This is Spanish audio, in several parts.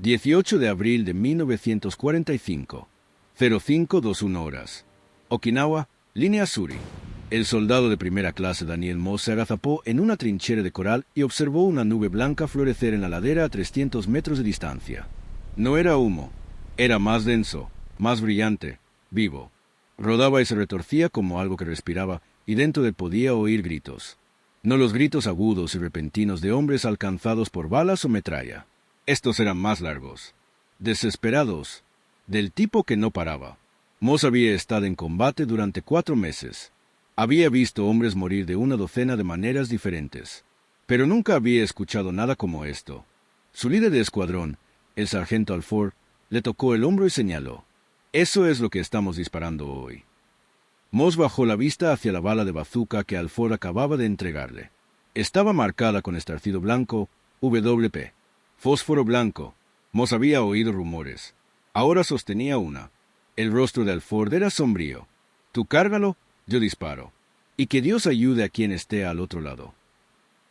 18 de abril de 1945, 0521 horas. Okinawa, línea Suri. El soldado de primera clase Daniel Moss se agazapó en una trinchera de coral y observó una nube blanca florecer en la ladera a 300 metros de distancia. No era humo, era más denso, más brillante, vivo. Rodaba y se retorcía como algo que respiraba, y dentro de él podía oír gritos. No los gritos agudos y repentinos de hombres alcanzados por balas o metralla. Estos eran más largos, desesperados, del tipo que no paraba. Moss había estado en combate durante 4 meses. Había visto hombres morir de una docena de maneras diferentes, pero nunca había escuchado nada como esto. Su líder de escuadrón, el sargento Alford, le tocó el hombro y señaló: «Eso es lo que estamos disparando hoy». Moss bajó la vista hacia la bala de bazooka que Alford acababa de entregarle. Estaba marcada con estarcido blanco, WP. Fósforo blanco. Moss había oído rumores. Ahora sostenía una. El rostro de Alford era sombrío. «Tú cárgalo, yo disparo. Y que Dios ayude a quien esté al otro lado».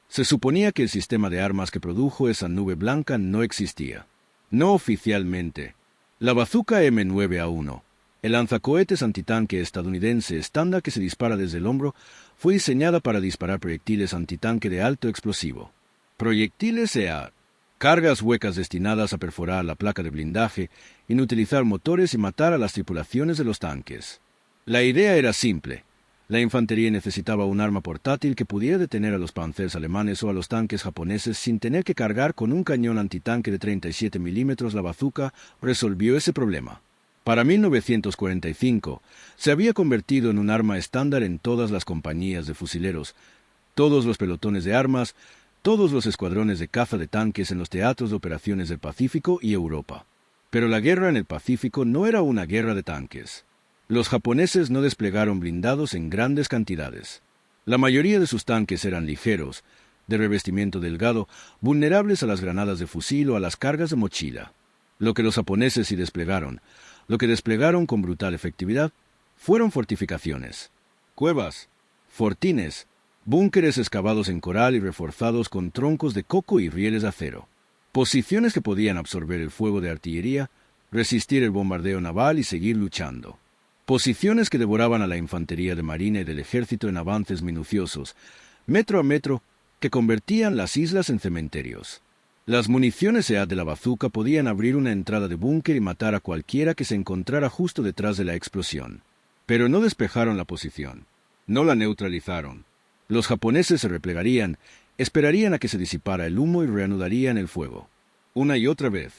Se suponía que el sistema de armas que produjo esa nube blanca no existía. No oficialmente. La bazooka M9A1, el lanzacohetes antitanque estadounidense estándar que se dispara desde el hombro, fue diseñada para disparar proyectiles antitanque de alto explosivo. Proyectiles EA, cargas huecas destinadas a perforar la placa de blindaje, inutilizar motores y matar a las tripulaciones de los tanques. La idea era simple. La infantería necesitaba un arma portátil que pudiera detener a los panzers alemanes o a los tanques japoneses sin tener que cargar con un cañón antitanque de 37 milímetros. La bazooka resolvió ese problema. Para 1945, se había convertido en un arma estándar en todas las compañías de fusileros, todos los pelotones de armas, todos los escuadrones de caza de tanques en los teatros de operaciones del Pacífico y Europa. Pero la guerra en el Pacífico no era una guerra de tanques. Los japoneses no desplegaron blindados en grandes cantidades. La mayoría de sus tanques eran ligeros, de revestimiento delgado, vulnerables a las granadas de fusil o a las cargas de mochila. Lo que los japoneses sí desplegaron, lo que desplegaron con brutal efectividad, fueron fortificaciones, cuevas, fortines, búnkeres excavados en coral y reforzados con troncos de coco y rieles de acero, posiciones que podían absorber el fuego de artillería, resistir el bombardeo naval y seguir luchando. Posiciones que devoraban a la infantería de marina y del ejército en avances minuciosos, metro a metro, que convertían las islas en cementerios. Las municiones EA de la bazooka podían abrir una entrada de búnker y matar a cualquiera que se encontrara justo detrás de la explosión. Pero no despejaron la posición. No la neutralizaron. Los japoneses se replegarían, esperarían a que se disipara el humo y reanudarían el fuego. Una y otra vez.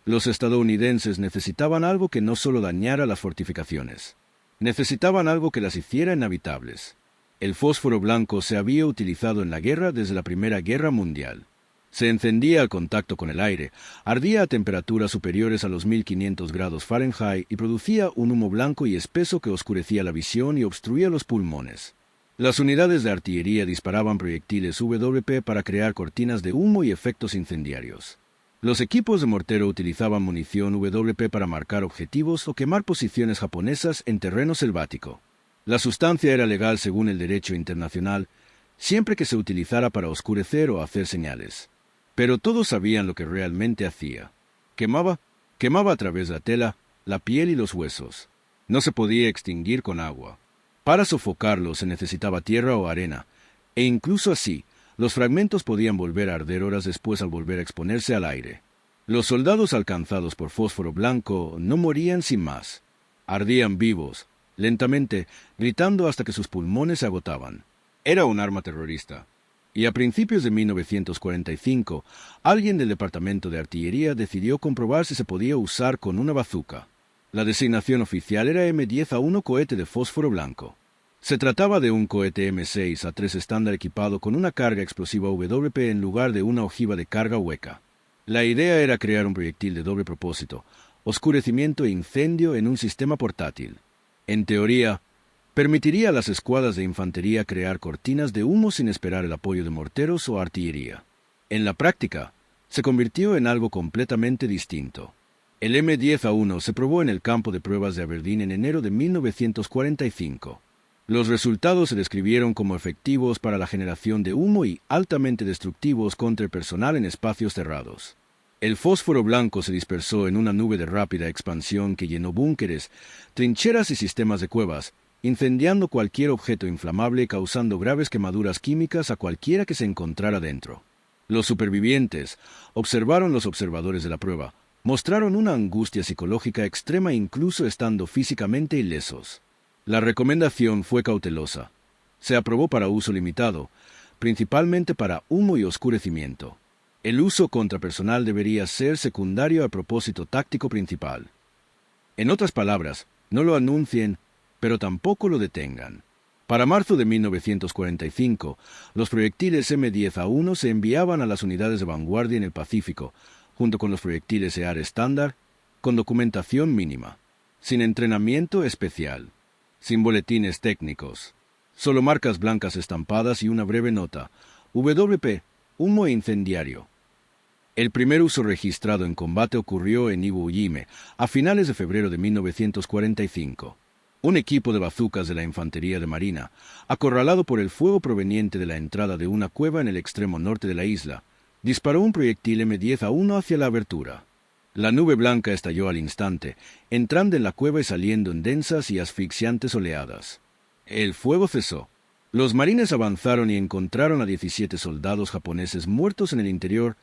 Los estadounidenses necesitaban algo que no solo dañara las fortificaciones. Necesitaban algo que las hiciera inhabitables. El fósforo blanco se había utilizado en la guerra desde la Primera Guerra Mundial. Se encendía al contacto con el aire, ardía a temperaturas superiores a los 1500 grados Fahrenheit y producía un humo blanco y espeso que oscurecía la visión y obstruía los pulmones. Las unidades de artillería disparaban proyectiles WP para crear cortinas de humo y efectos incendiarios. Los equipos de mortero utilizaban munición WP para marcar objetivos o quemar posiciones japonesas en terreno selvático. La sustancia era legal según el derecho internacional, siempre que se utilizara para oscurecer o hacer señales. Pero todos sabían lo que realmente hacía. Quemaba a través de la tela, la piel y los huesos. No se podía extinguir con agua. Para sofocarlo se necesitaba tierra o arena, e incluso así, los fragmentos podían volver a arder horas después al volver a exponerse al aire. Los soldados alcanzados por fósforo blanco no morían sin más. Ardían vivos, lentamente, gritando hasta que sus pulmones se agotaban. Era un arma terrorista. Y a principios de 1945, alguien del Departamento de Artillería decidió comprobar si se podía usar con una bazooka. La designación oficial era M10A1 cohete de fósforo blanco. Se trataba de un cohete M6A3 estándar equipado con una carga explosiva WP en lugar de una ojiva de carga hueca. La idea era crear un proyectil de doble propósito, oscurecimiento e incendio en un sistema portátil. En teoría, permitiría a las escuadras de infantería crear cortinas de humo sin esperar el apoyo de morteros o artillería. En la práctica, se convirtió en algo completamente distinto. El M10A1 se probó en el campo de pruebas de Aberdeen en enero de 1945. Los resultados se describieron como efectivos para la generación de humo y altamente destructivos contra el personal en espacios cerrados. El fósforo blanco se dispersó en una nube de rápida expansión que llenó búnkeres, trincheras y sistemas de cuevas, incendiando cualquier objeto inflamable y causando graves quemaduras químicas a cualquiera que se encontrara dentro. Los supervivientes, observaron los observadores de la prueba, mostraron una angustia psicológica extrema incluso estando físicamente ilesos. La recomendación fue cautelosa. Se aprobó para uso limitado, principalmente para humo y oscurecimiento. El uso contrapersonal debería ser secundario al propósito táctico principal. En otras palabras, no lo anuncien, pero tampoco lo detengan. Para marzo de 1945, los proyectiles M10A1 se enviaban a las unidades de vanguardia en el Pacífico, junto con los proyectiles EAR estándar, con documentación mínima, sin entrenamiento especial, sin boletines técnicos, solo marcas blancas estampadas y una breve nota: WP, humo incendiario. El primer uso registrado en combate ocurrió en Iwo Jima, a finales de febrero de 1945. Un equipo de bazucas de la Infantería de Marina, acorralado por el fuego proveniente de la entrada de una cueva en el extremo norte de la isla, disparó un proyectil M10A1 hacia la abertura. La nube blanca estalló al instante, entrando en la cueva y saliendo en densas y asfixiantes oleadas. El fuego cesó. Los marines avanzaron y encontraron a 17 soldados japoneses muertos en el interior,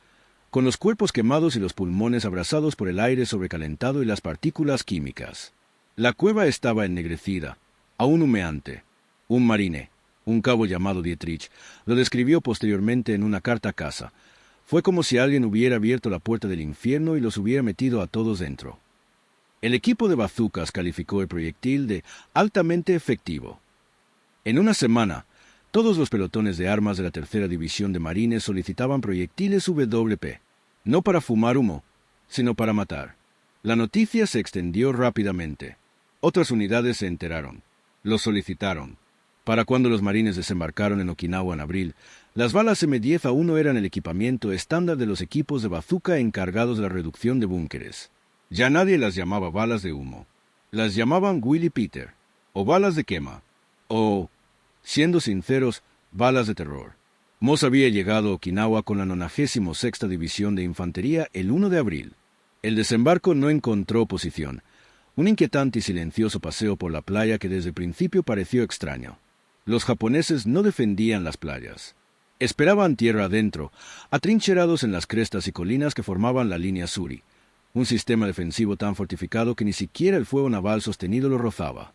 con los cuerpos quemados y los pulmones abrasados por el aire sobrecalentado y las partículas químicas. La cueva estaba ennegrecida, aún humeante. Un marine, un cabo llamado Dietrich, lo describió posteriormente en una carta a casa. Fue como si alguien hubiera abierto la puerta del infierno y los hubiera metido a todos dentro. El equipo de bazucas calificó el proyectil de altamente efectivo. En una semana, todos los pelotones de armas de la tercera división de marines solicitaban proyectiles WP, no para fumar humo, sino para matar. La noticia se extendió rápidamente. Otras unidades se enteraron. Los solicitaron. Para cuando los marines desembarcaron en Okinawa en abril, las balas M10A1 eran el equipamiento estándar de los equipos de bazuca encargados de la reducción de búnkeres. Ya nadie las llamaba balas de humo. Las llamaban Willy Peter, o balas de quema, o, siendo sinceros, balas de terror. Moss había llegado a Okinawa con la 96ª División de Infantería el 1 de abril. El desembarco no encontró oposición. Un inquietante y silencioso paseo por la playa que desde el principio pareció extraño. Los japoneses no defendían las playas. Esperaban tierra adentro, atrincherados en las crestas y colinas que formaban la línea Suri, un sistema defensivo tan fortificado que ni siquiera el fuego naval sostenido lo rozaba.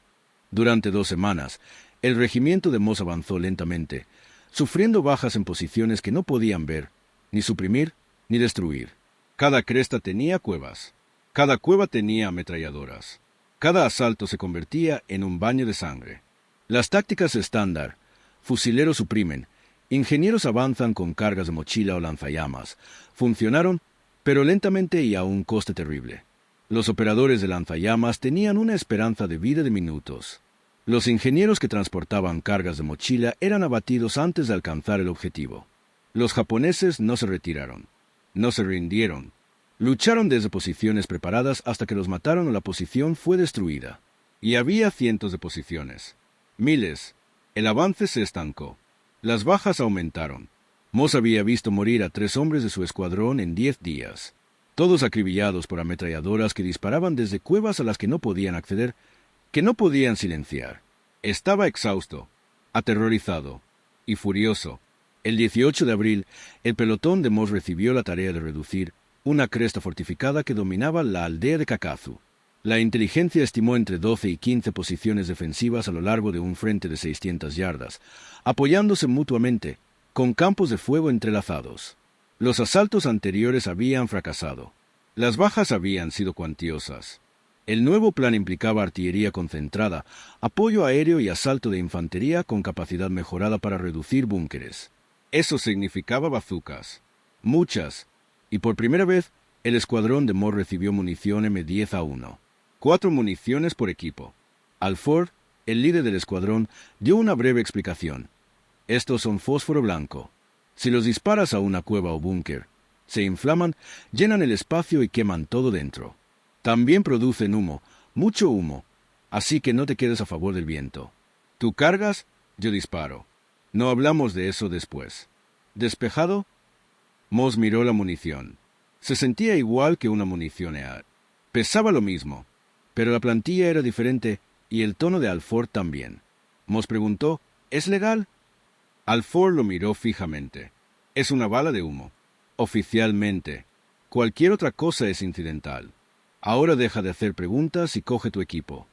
Durante 2 semanas, el regimiento de Moss avanzó lentamente, sufriendo bajas en posiciones que no podían ver, ni suprimir, ni destruir. Cada cresta tenía cuevas. Cada cueva tenía ametralladoras. Cada asalto se convertía en un baño de sangre. Las tácticas estándar: fusileros suprimen, ingenieros avanzan con cargas de mochila o lanzallamas, funcionaron, pero lentamente y a un coste terrible. Los operadores de lanzallamas tenían una esperanza de vida de minutos. Los ingenieros que transportaban cargas de mochila eran abatidos antes de alcanzar el objetivo. Los japoneses no se retiraron. No se rindieron. Lucharon desde posiciones preparadas hasta que los mataron o la posición fue destruida. Y había cientos de posiciones. Miles. El avance se estancó. Las bajas aumentaron. Moss había visto morir a 3 hombres de su escuadrón en 10 días. Todos acribillados por ametralladoras que disparaban desde cuevas a las que no podían acceder, que no podían silenciar. Estaba exhausto, aterrorizado y furioso. El 18 de abril, el pelotón de Moss recibió la tarea de reducir una cresta fortificada que dominaba la aldea de Kakazu. La inteligencia estimó entre 12 y 15 posiciones defensivas a lo largo de un frente de 600 yardas, apoyándose mutuamente, con campos de fuego entrelazados. Los asaltos anteriores habían fracasado. Las bajas habían sido cuantiosas. El nuevo plan implicaba artillería concentrada, apoyo aéreo y asalto de infantería con capacidad mejorada para reducir búnkeres. Eso significaba bazucas. Muchas. Y por primera vez, el escuadrón de Moss recibió munición M10A1. 4 municiones por equipo. Alford, el líder del escuadrón, dio una breve explicación. Estos son fósforo blanco. Si los disparas a una cueva o búnker, se inflaman, llenan el espacio y queman todo dentro. También producen humo, mucho humo, así que no te quedes a favor del viento. Tú cargas, yo disparo. No hablamos de eso después. ¿Despejado? Moss miró la munición. Se sentía igual que una munición EAR. Pesaba lo mismo, pero la plantilla era diferente y el tono de Alford también. Moss preguntó, ¿es legal? Alford lo miró fijamente. Es una bala de humo. Oficialmente. Cualquier otra cosa es incidental. Ahora deja de hacer preguntas y coge tu equipo.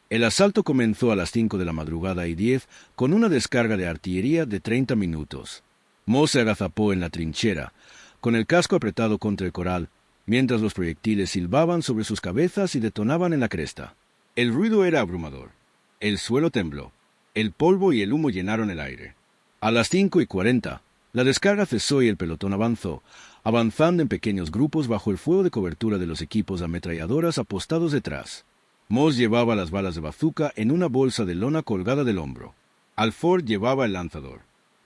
El asalto comenzó a las 5 de la madrugada y 10 con una descarga de artillería de 30 minutos. Moss se agazapó en la trinchera, con el casco apretado contra el coral, mientras los proyectiles silbaban sobre sus cabezas y detonaban en la cresta. El ruido era abrumador. El suelo tembló. El polvo y el humo llenaron el aire. A las 5:40, la descarga cesó y el pelotón avanzó, avanzando en pequeños grupos bajo el fuego de cobertura de los equipos de ametralladoras apostados detrás. Moss llevaba las balas de bazooka en una bolsa de lona colgada del hombro. Alford llevaba el lanzador.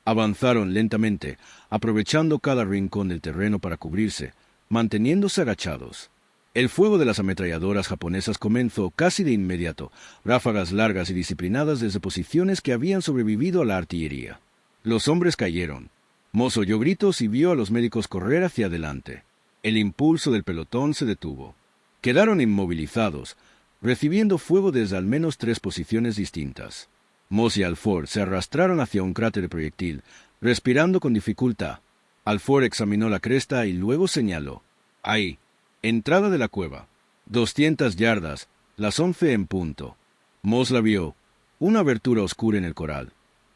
Avanzaron lentamente, aprovechando cada rincón del terreno para cubrirse, manteniéndose agachados. El fuego de las ametralladoras japonesas comenzó casi de inmediato, ráfagas largas y disciplinadas desde posiciones que habían sobrevivido a la artillería. Los hombres cayeron. Moss oyó gritos y vio a los médicos correr hacia adelante. El impulso del pelotón se detuvo. Quedaron inmovilizados, recibiendo fuego desde al menos 3 posiciones distintas. Moss y Alford se arrastraron hacia un cráter de proyectil, respirando con dificultad. Alford examinó la cresta y luego señaló. Ahí, entrada de la cueva. 200 yardas, las 11 en punto. Moss la vio, una abertura oscura en el coral,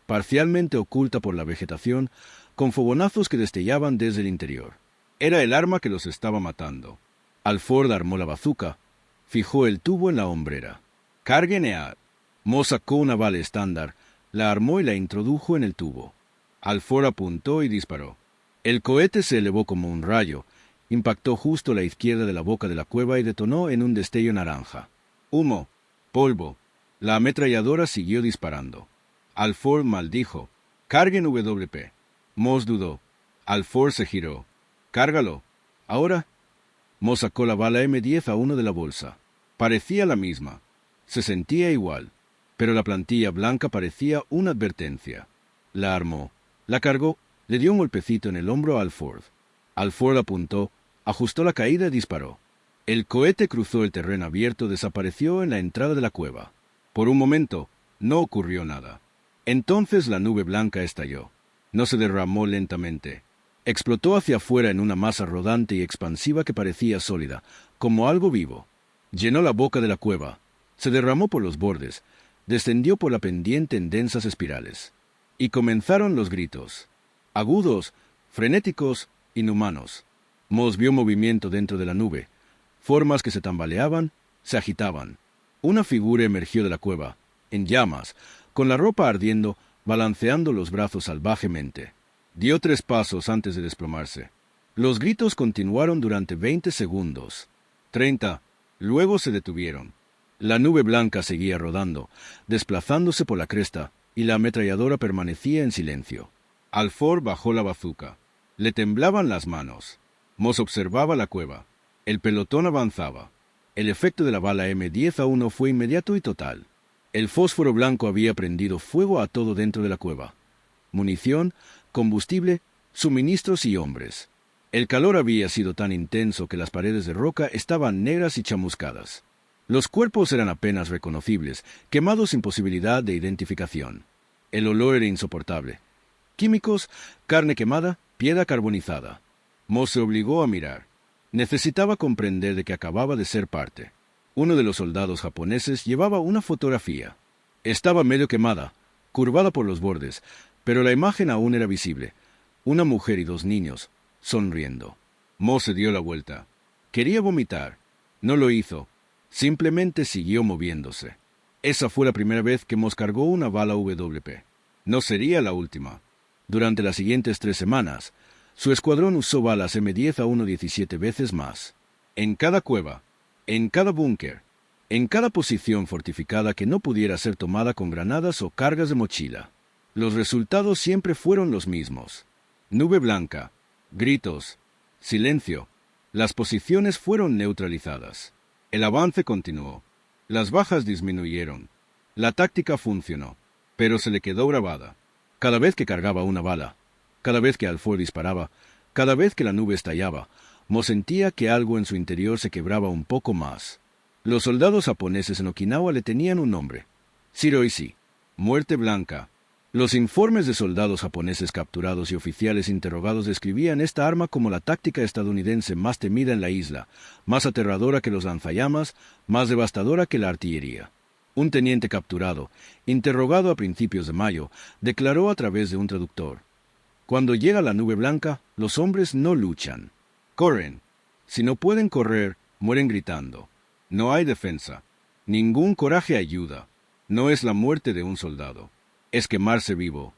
parcialmente oculta por la vegetación, con fogonazos que destellaban desde el interior. Era el arma que los estaba matando. Alford armó la bazooka, fijó el tubo en la hombrera. «Carguen EAR». Moss sacó una bala estándar, la armó y la introdujo en el tubo. Alford apuntó y disparó. El cohete se elevó como un rayo, impactó justo a la izquierda de la boca de la cueva y detonó en un destello naranja. Humo, polvo. La ametralladora siguió disparando. Alford maldijo. «Carguen WP». Moss dudó. Alford se giró. «Cárgalo. Ahora». Moss sacó la bala M10 a uno de la bolsa. Parecía la misma. Se sentía igual. Pero la plantilla blanca parecía una advertencia. La armó, la cargó, le dio un golpecito en el hombro a Alford. Alford apuntó, ajustó la caída y disparó. El cohete cruzó el terreno abierto, desapareció en la entrada de la cueva. Por un momento, no ocurrió nada. Entonces la nube blanca estalló. No se derramó lentamente. Explotó hacia afuera en una masa rodante y expansiva que parecía sólida, como algo vivo. Llenó la boca de la cueva. Se derramó por los bordes. Descendió por la pendiente en densas espirales. Y comenzaron los gritos. Agudos, frenéticos, inhumanos. Moss vio movimiento dentro de la nube. Formas que se tambaleaban, se agitaban. Una figura emergió de la cueva, en llamas, con la ropa ardiendo, balanceando los brazos salvajemente. Dio 3 pasos antes de desplomarse. Los gritos continuaron durante 20 segundos. 30. Luego se detuvieron. La nube blanca seguía rodando, desplazándose por la cresta, y la ametralladora permanecía en silencio. Alford bajó la bazooka. Le temblaban las manos. Moss observaba la cueva. El pelotón avanzaba. El efecto de la bala M10A1 fue inmediato y total. El fósforo blanco había prendido fuego a todo dentro de la cueva. Munición, combustible, suministros y hombres. El calor había sido tan intenso que las paredes de roca estaban negras y chamuscadas. Los cuerpos eran apenas reconocibles, quemados sin posibilidad de identificación. El olor era insoportable. Químicos, carne quemada, piedra carbonizada. Moss se obligó a mirar. Necesitaba comprender de que acababa de ser parte. Uno de los soldados japoneses llevaba una fotografía. Estaba medio quemada, curvada por los bordes, pero la imagen aún era visible. Una mujer y 2 niños, sonriendo. Moss se dio la vuelta. Quería vomitar. No lo hizo. Simplemente siguió moviéndose. Esa fue la primera vez que Moss cargó una bala WP. No sería la última. Durante las siguientes 3 semanas, su escuadrón usó balas M10A1 17 veces más. En cada cueva, en cada búnker, en cada posición fortificada que no pudiera ser tomada con granadas o cargas de mochila. Los resultados siempre fueron los mismos. Nube blanca, gritos, silencio. Las posiciones fueron neutralizadas. El avance continuó. Las bajas disminuyeron. La táctica funcionó, pero se le quedó grabada. Cada vez que cargaba una bala, cada vez que Alford disparaba, cada vez que la nube estallaba, Mo sentía que algo en su interior se quebraba un poco más. Los soldados japoneses en Okinawa le tenían un nombre: Shiroishi, muerte blanca. Los informes de soldados japoneses capturados y oficiales interrogados describían esta arma como la táctica estadounidense más temida en la isla, más aterradora que los lanzallamas, más devastadora que la artillería. Un teniente capturado, interrogado a principios de mayo, declaró a través de un traductor: «Cuando llega la nube blanca, los hombres no luchan. Corren. Si no pueden correr, mueren gritando. No hay defensa. Ningún coraje ayuda. No es la muerte de un soldado. Es quemarse vivo».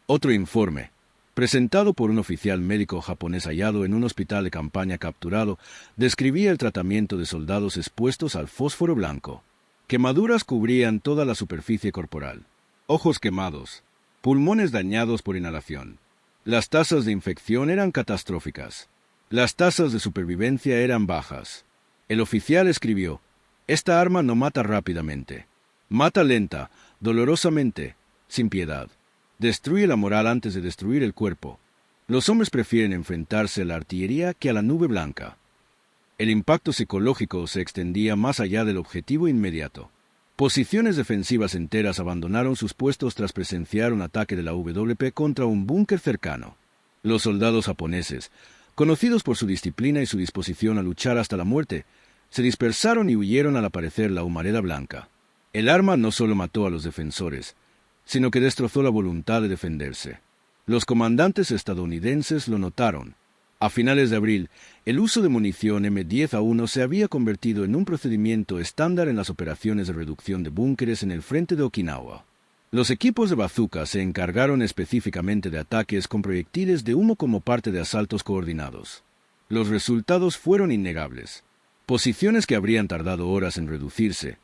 Otro informe, presentado por un oficial médico japonés hallado en un hospital de campaña capturado, describía el tratamiento de soldados expuestos al fósforo blanco. Quemaduras cubrían toda la superficie corporal. Ojos quemados. Pulmones dañados por inhalación. Las tasas de infección eran catastróficas. Las tasas de supervivencia eran bajas. El oficial escribió: «Esta arma no mata rápidamente. Mata lenta, dolorosamente, sin piedad. Destruye la moral antes de destruir el cuerpo. Los hombres prefieren enfrentarse a la artillería que a la nube blanca». El impacto psicológico se extendía más allá del objetivo inmediato. Posiciones defensivas enteras abandonaron sus puestos tras presenciar un ataque de la WP contra un búnker cercano. Los soldados japoneses, conocidos por su disciplina y su disposición a luchar hasta la muerte, se dispersaron y huyeron al aparecer la humareda blanca. El arma no solo mató a los defensores, sino que destrozó la voluntad de defenderse. Los comandantes estadounidenses lo notaron. A finales de abril, el uso de munición M10A1 se había convertido en un procedimiento estándar en las operaciones de reducción de búnkeres en el frente de Okinawa. Los equipos de bazooka se encargaron específicamente de ataques con proyectiles de humo como parte de asaltos coordinados. Los resultados fueron innegables. Posiciones que habrían tardado horas en reducirse,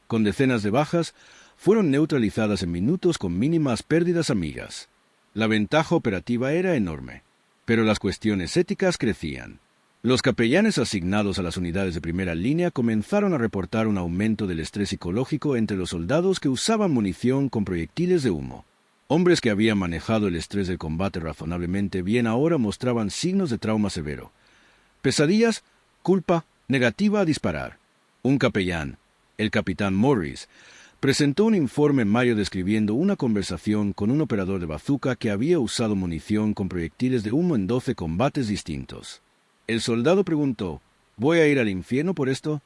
con decenas de bajas, fueron neutralizadas en minutos con mínimas pérdidas amigas. La ventaja operativa era enorme, pero las cuestiones éticas crecían. Los capellanes asignados a las unidades de primera línea comenzaron a reportar un aumento del estrés psicológico entre los soldados que usaban munición con proyectiles de humo. Hombres que habían manejado el estrés del combate razonablemente bien ahora mostraban signos de trauma severo. Pesadillas, culpa, negativa a disparar. Un capellán, el capitán Morris, presentó un informe en mayo describiendo una conversación con un operador de bazooka que había usado munición con proyectiles de humo en 12 combates distintos. El soldado preguntó: «¿Voy a ir al infierno por esto?».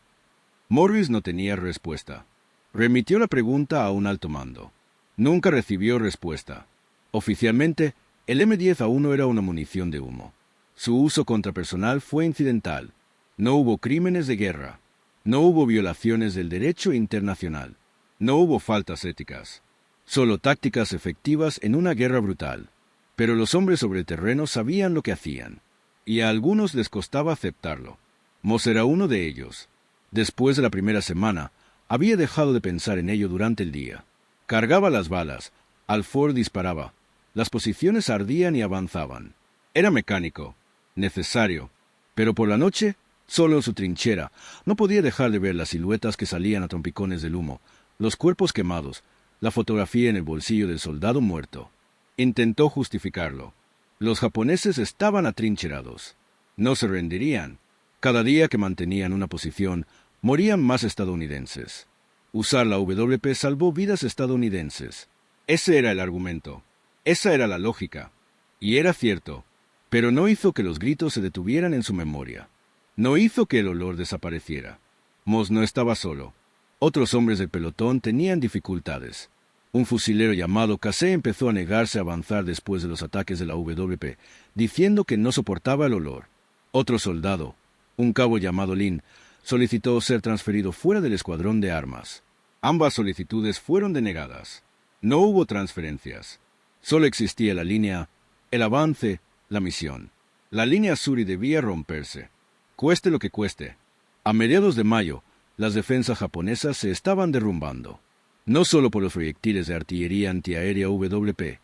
Morris no tenía respuesta. Remitió la pregunta a un alto mando. Nunca recibió respuesta. Oficialmente, el M10A1 era una munición de humo. Su uso contra personal fue incidental. No hubo crímenes de guerra. No hubo violaciones del derecho internacional. No hubo faltas éticas. Solo tácticas efectivas en una guerra brutal. Pero los hombres sobre el terreno sabían lo que hacían, y a algunos les costaba aceptarlo. Moss era uno de ellos. Después de la primera semana, había dejado de pensar en ello durante el día. Cargaba las balas, Alford disparaba, las posiciones ardían y avanzaban. Era mecánico, necesario, pero por la noche, solo en su trinchera, no podía dejar de ver las siluetas que salían a trompicones del humo, los cuerpos quemados, la fotografía en el bolsillo del soldado muerto. Intentó justificarlo. Los japoneses estaban atrincherados. No se rendirían. Cada día que mantenían una posición, morían más estadounidenses. Usar la WP salvó vidas estadounidenses. Ese era el argumento. Esa era la lógica. Y era cierto. Pero no hizo que los gritos se detuvieran en su memoria. No hizo que el olor desapareciera. Moss no estaba solo. Otros hombres del pelotón tenían dificultades. Un fusilero llamado Casey empezó a negarse a avanzar después de los ataques de la WP, diciendo que no soportaba el olor. Otro soldado, un cabo llamado Lin, solicitó ser transferido fuera del escuadrón de armas. Ambas solicitudes fueron denegadas. No hubo transferencias. Solo existía la línea, el avance, la misión. La línea Suri debía romperse, cueste lo que cueste. A mediados de mayo, las defensas japonesas se estaban derrumbando. No solo por los proyectiles de artillería antiaérea WP,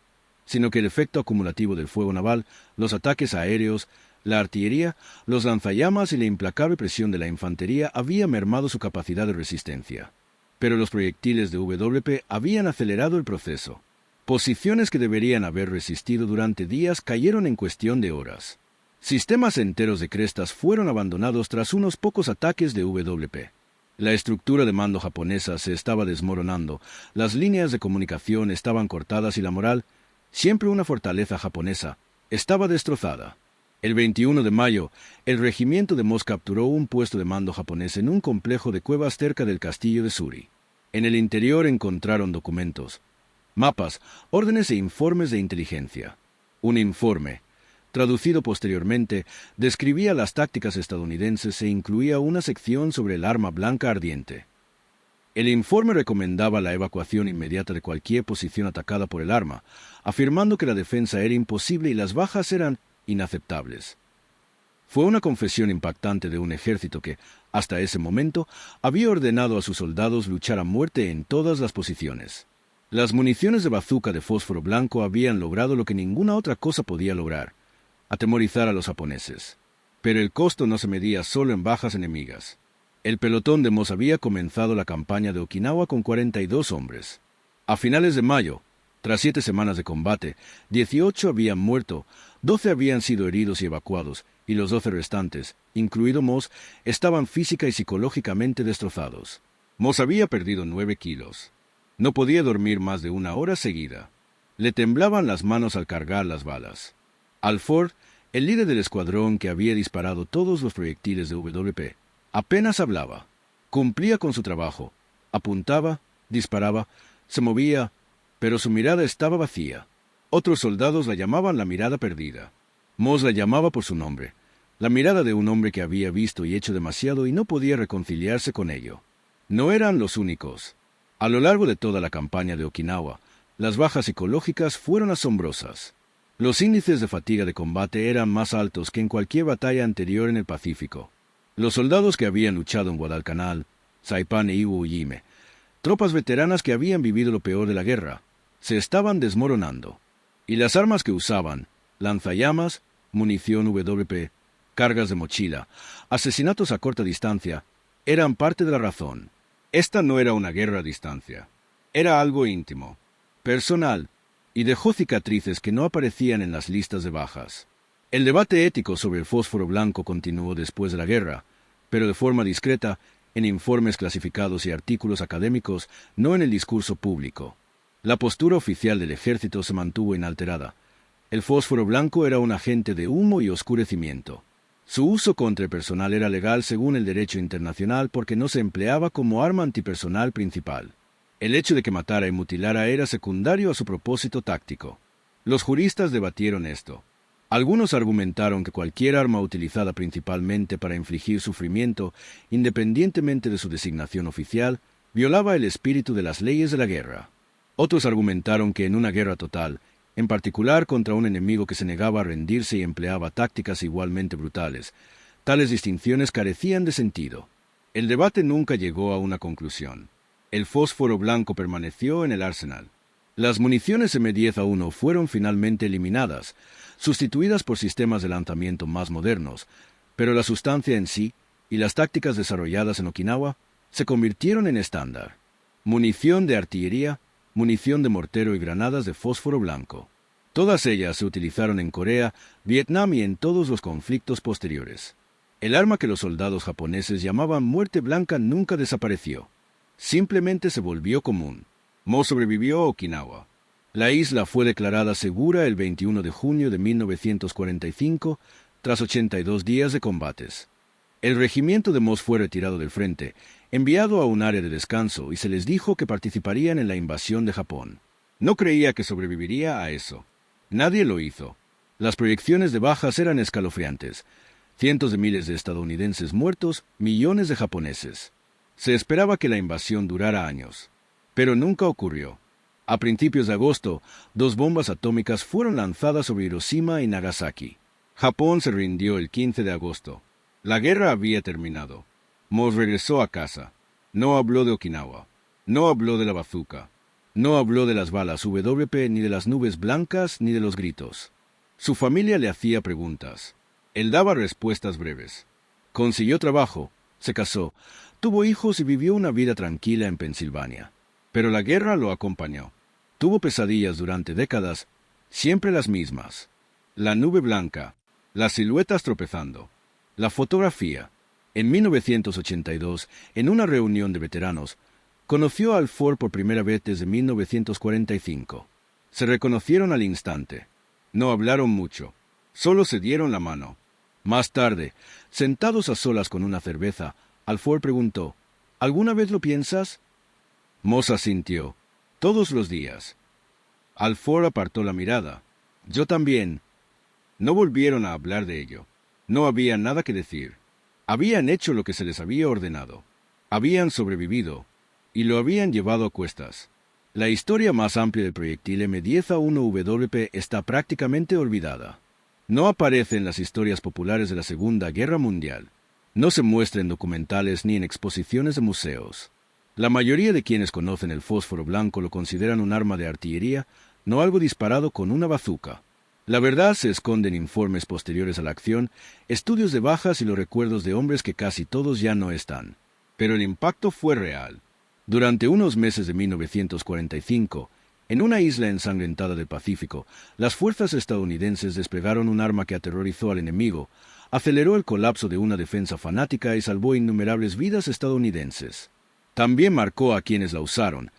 sino que el efecto acumulativo del fuego naval, los ataques aéreos, la artillería, los lanzallamas y la implacable presión de la infantería había mermado su capacidad de resistencia. Pero los proyectiles de WP habían acelerado el proceso. Posiciones que deberían haber resistido durante días cayeron en cuestión de horas. Sistemas enteros de crestas fueron abandonados tras unos pocos ataques de WP. La estructura de mando japonesa se estaba desmoronando, las líneas de comunicación estaban cortadas y la moral, siempre una fortaleza japonesa, estaba destrozada. El 21 de mayo, el regimiento de Moss capturó un puesto de mando japonés en un complejo de cuevas cerca del castillo de Suri. En el interior encontraron documentos, mapas, órdenes e informes de inteligencia. Un informe, traducido posteriormente, describía las tácticas estadounidenses e incluía una sección sobre el arma blanca ardiente. El informe recomendaba la evacuación inmediata de cualquier posición atacada por el arma, afirmando que la defensa era imposible y las bajas eran inaceptables. Fue una confesión impactante de un ejército que, hasta ese momento, había ordenado a sus soldados luchar a muerte en todas las posiciones. Las municiones de bazooka de fósforo blanco habían logrado lo que ninguna otra cosa podía lograr: atemorizar a los japoneses. Pero el costo no se medía solo en bajas enemigas. El pelotón de Moss había comenzado la campaña de Okinawa con 42 hombres. A finales de mayo, tras 7 semanas de combate, 18 habían muerto, 12 habían sido heridos y evacuados, y los 12 restantes, incluido Moss, estaban física y psicológicamente destrozados. Moss había perdido 9 kilos. No podía dormir más de 1 hora seguida. Le temblaban las manos al cargar las balas. Alford, el líder del escuadrón que había disparado todos los proyectiles de WP, apenas hablaba. Cumplía con su trabajo. Apuntaba, disparaba, se movía, pero su mirada estaba vacía. Otros soldados la llamaban la mirada perdida. Moss la llamaba por su nombre, la mirada de un hombre que había visto y hecho demasiado y no podía reconciliarse con ello. No eran los únicos. A lo largo de toda la campaña de Okinawa, las bajas psicológicas fueron asombrosas. Los índices de fatiga de combate eran más altos que en cualquier batalla anterior en el Pacífico. Los soldados que habían luchado en Guadalcanal, Saipan e Iwo Jime, tropas veteranas que habían vivido lo peor de la guerra, se estaban desmoronando. Y las armas que usaban, lanzallamas, munición WP, cargas de mochila, asesinatos a corta distancia, eran parte de la razón. Esta no era una guerra a distancia. Era algo íntimo, personal, y dejó cicatrices que no aparecían en las listas de bajas. El debate ético sobre el fósforo blanco continuó después de la guerra, pero de forma discreta, en informes clasificados y artículos académicos, no en el discurso público. La postura oficial del ejército se mantuvo inalterada. El fósforo blanco era un agente de humo y oscurecimiento. Su uso contra el personal era legal según el derecho internacional porque no se empleaba como arma antipersonal principal. El hecho de que matara y mutilara era secundario a su propósito táctico. Los juristas debatieron esto. Algunos argumentaron que cualquier arma utilizada principalmente para infligir sufrimiento, independientemente de su designación oficial, violaba el espíritu de las leyes de la guerra. Otros argumentaron que en una guerra total, en particular contra un enemigo que se negaba a rendirse y empleaba tácticas igualmente brutales, tales distinciones carecían de sentido. El debate nunca llegó a una conclusión. El fósforo blanco permaneció en el arsenal. Las municiones M10A1 fueron finalmente eliminadas, sustituidas por sistemas de lanzamiento más modernos, pero la sustancia en sí y las tácticas desarrolladas en Okinawa se convirtieron en estándar. Munición de artillería, munición de mortero y granadas de fósforo blanco. Todas ellas se utilizaron en Corea, Vietnam y en todos los conflictos posteriores. El arma que los soldados japoneses llamaban muerte blanca nunca desapareció. Simplemente se volvió común. Moss sobrevivió a Okinawa. La isla fue declarada segura el 21 de junio de 1945, tras 82 días de combates. El regimiento de Moss fue retirado del frente, enviado a un área de descanso y se les dijo que participarían en la invasión de Japón. No creía que sobreviviría a eso. Nadie lo hizo. Las proyecciones de bajas eran escalofriantes. Cientos de miles de estadounidenses muertos, millones de japoneses. Se esperaba que la invasión durara años, pero nunca ocurrió. A principios de agosto, 2 bombas atómicas fueron lanzadas sobre Hiroshima y Nagasaki. Japón se rindió el 15 de agosto. La guerra había terminado. Moss regresó a casa. No habló de Okinawa. No habló de la bazooka. No habló de las balas WP, ni de las nubes blancas, ni de los gritos. Su familia le hacía preguntas. Él daba respuestas breves. Consiguió trabajo, se casó, tuvo hijos y vivió una vida tranquila en Pensilvania. Pero la guerra lo acompañó. Tuvo pesadillas durante décadas, siempre las mismas. La nube blanca, Las siluetas tropezando. La fotografía. En 1982, en una reunión de veteranos, conoció a Al Ford por primera vez desde 1945. Se reconocieron al instante. No hablaron mucho. Solo se dieron la mano. Más tarde, sentados a solas con una cerveza, Al Ford preguntó, ¿alguna vez lo piensas? Moss asintió. Todos los días. Al Ford apartó la mirada. Yo también. No volvieron a hablar de ello. No había nada que decir. Habían hecho lo que se les había ordenado. Habían sobrevivido. Y lo habían llevado a cuestas. La historia más amplia del proyectil M10A1WP está prácticamente olvidada. No aparece en las historias populares de la Segunda Guerra Mundial. No se muestra en documentales ni en exposiciones de museos. La mayoría de quienes conocen el fósforo blanco lo consideran un arma de artillería, no algo disparado con una bazuca. La verdad se esconde en informes posteriores a la acción, estudios de bajas y los recuerdos de hombres que casi todos ya no están. Pero el impacto fue real. Durante unos meses de 1945, en una isla ensangrentada del Pacífico, las fuerzas estadounidenses desplegaron un arma que aterrorizó al enemigo, aceleró el colapso de una defensa fanática y salvó innumerables vidas estadounidenses. También marcó a quienes la usaron,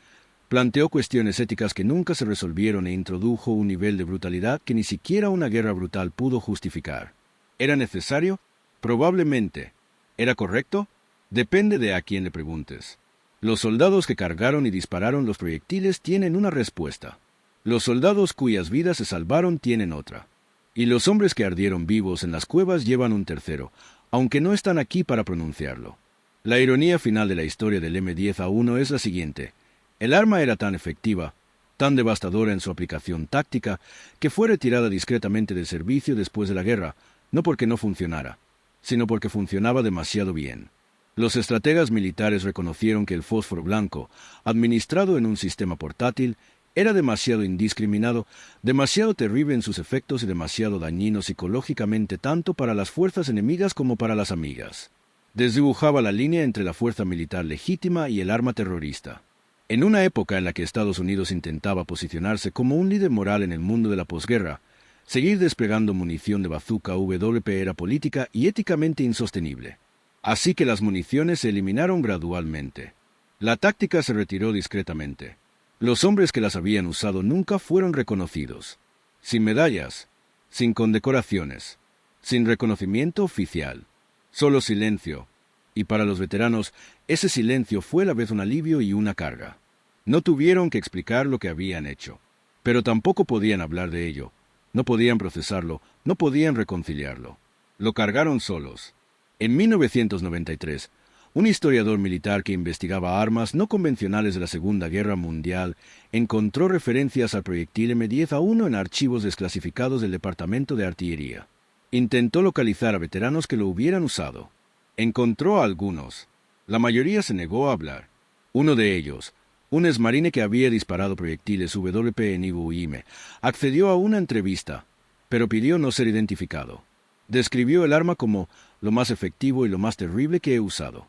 planteó cuestiones éticas que nunca se resolvieron e introdujo un nivel de brutalidad que ni siquiera una guerra brutal pudo justificar. ¿Era necesario? Probablemente. ¿Era correcto? Depende de a quién le preguntes. Los soldados que cargaron y dispararon los proyectiles tienen una respuesta. Los soldados cuyas vidas se salvaron tienen otra. Y los hombres que ardieron vivos en las cuevas llevan un tercero, aunque no están aquí para pronunciarlo. La ironía final de la historia del M10A1 es la siguiente. El arma era tan efectiva, tan devastadora en su aplicación táctica, que fue retirada discretamente del servicio después de la guerra, no porque no funcionara, sino porque funcionaba demasiado bien. Los estrategas militares reconocieron que el fósforo blanco, administrado en un sistema portátil, era demasiado indiscriminado, demasiado terrible en sus efectos y demasiado dañino psicológicamente tanto para las fuerzas enemigas como para las amigas. Desdibujaba la línea entre la fuerza militar legítima y el arma terrorista. En una época en la que Estados Unidos intentaba posicionarse como un líder moral en el mundo de la posguerra, seguir desplegando munición de bazooka WP era política y éticamente insostenible. Así que las municiones se eliminaron gradualmente. La táctica se retiró discretamente. Los hombres que las habían usado nunca fueron reconocidos. Sin medallas, sin condecoraciones, sin reconocimiento oficial. Solo silencio. Y para los veteranos, ese silencio fue a la vez un alivio y una carga. No tuvieron que explicar lo que habían hecho. Pero tampoco podían hablar de ello. No podían procesarlo, no podían reconciliarlo. Lo cargaron solos. En 1993, un historiador militar que investigaba armas no convencionales de la Segunda Guerra Mundial encontró referencias al proyectil M10A1 en archivos desclasificados del Departamento de Artillería. Intentó localizar a veteranos que lo hubieran usado. Encontró a algunos. La mayoría se negó a hablar. Uno de ellos, un exmarine que había disparado proyectiles WP en Iwo Jima, accedió a una entrevista, pero pidió no ser identificado. Describió el arma como lo más efectivo y lo más terrible que he usado.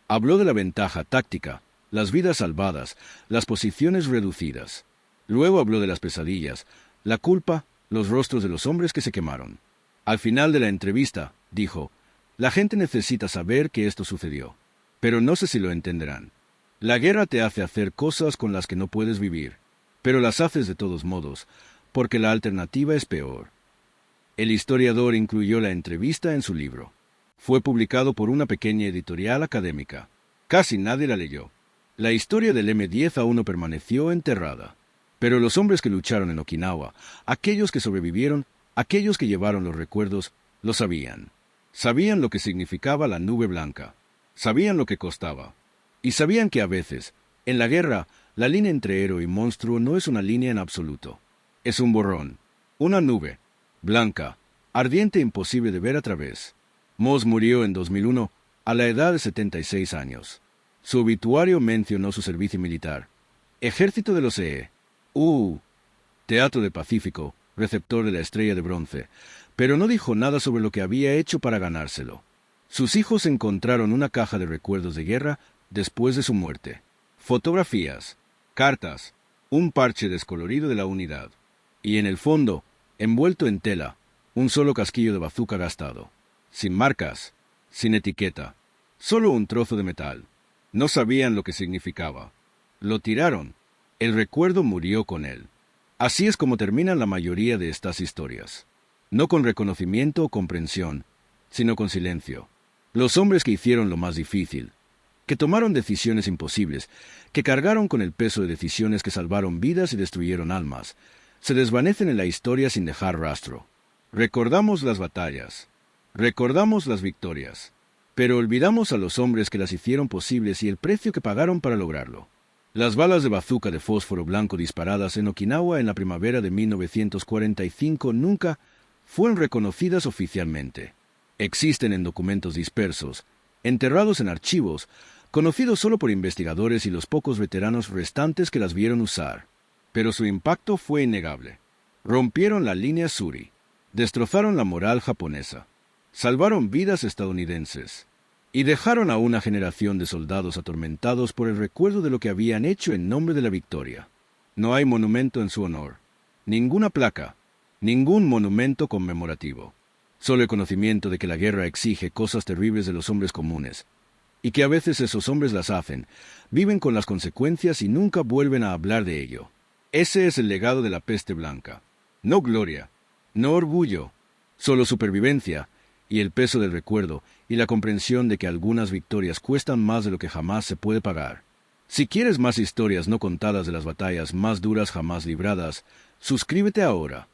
Habló de la ventaja táctica, las vidas salvadas, las posiciones reducidas. Luego habló de las pesadillas, la culpa, los rostros de los hombres que se quemaron. Al final de la entrevista, dijo, la gente necesita saber que esto sucedió, pero no sé si lo entenderán. La guerra te hace hacer cosas con las que no puedes vivir, pero las haces de todos modos, porque la alternativa es peor. El historiador incluyó la entrevista en su libro. Fue publicado por una pequeña editorial académica. Casi nadie la leyó. La historia del M10A1 permaneció enterrada. Pero los hombres que lucharon en Okinawa, aquellos que sobrevivieron, aquellos que llevaron los recuerdos, lo sabían. Sabían lo que significaba la nube blanca. Sabían lo que costaba. Y sabían que a veces, en la guerra, la línea entre héroe y monstruo no es una línea en absoluto. Es un borrón. Una nube. Blanca, ardiente e imposible de ver a través. Moss murió en 2001 a la edad de 76 años. Su obituario mencionó su servicio militar. Ejército de los Teatro del Pacífico, receptor de la Estrella de Bronce, pero no dijo nada sobre lo que había hecho para ganárselo. Sus hijos encontraron una caja de recuerdos de guerra después de su muerte. Fotografías, cartas, un parche descolorido de la unidad. Y en el fondo, envuelto en tela, Un solo casquillo de bazuca gastado. Sin marcas, sin etiqueta. Solo un trozo de metal. No sabían lo que significaba. Lo tiraron. El recuerdo murió con él. Así es como terminan la mayoría de estas historias. No con reconocimiento o comprensión, sino con silencio. Los hombres que hicieron lo más difícil, que tomaron decisiones imposibles, que cargaron con el peso de decisiones que salvaron vidas y destruyeron almas, se desvanecen en la historia sin dejar rastro. Recordamos las batallas, recordamos las victorias, pero olvidamos a los hombres que las hicieron posibles y el precio que pagaron para lograrlo. Las balas de bazuca de fósforo blanco disparadas en Okinawa en la primavera de 1945 nunca fueron reconocidas oficialmente. Existen en documentos dispersos, enterrados en archivos, conocidos solo por investigadores y los pocos veteranos restantes que las vieron usar. Pero su impacto fue innegable. Rompieron la línea Suri, destrozaron la moral japonesa, salvaron vidas estadounidenses y dejaron a una generación de soldados atormentados por el recuerdo de lo que habían hecho en nombre de la victoria. No hay monumento en su honor, ninguna placa, ningún monumento conmemorativo. Solo el conocimiento de que la guerra exige cosas terribles de los hombres comunes, y que a veces esos hombres las hacen, viven con las consecuencias y nunca vuelven a hablar de ello. Ese es el legado de la peste blanca. No gloria, no orgullo, solo supervivencia, y el peso del recuerdo, y la comprensión de que algunas victorias cuestan más de lo que jamás se puede pagar. Si quieres más historias no contadas de las batallas más duras jamás libradas, suscríbete ahora.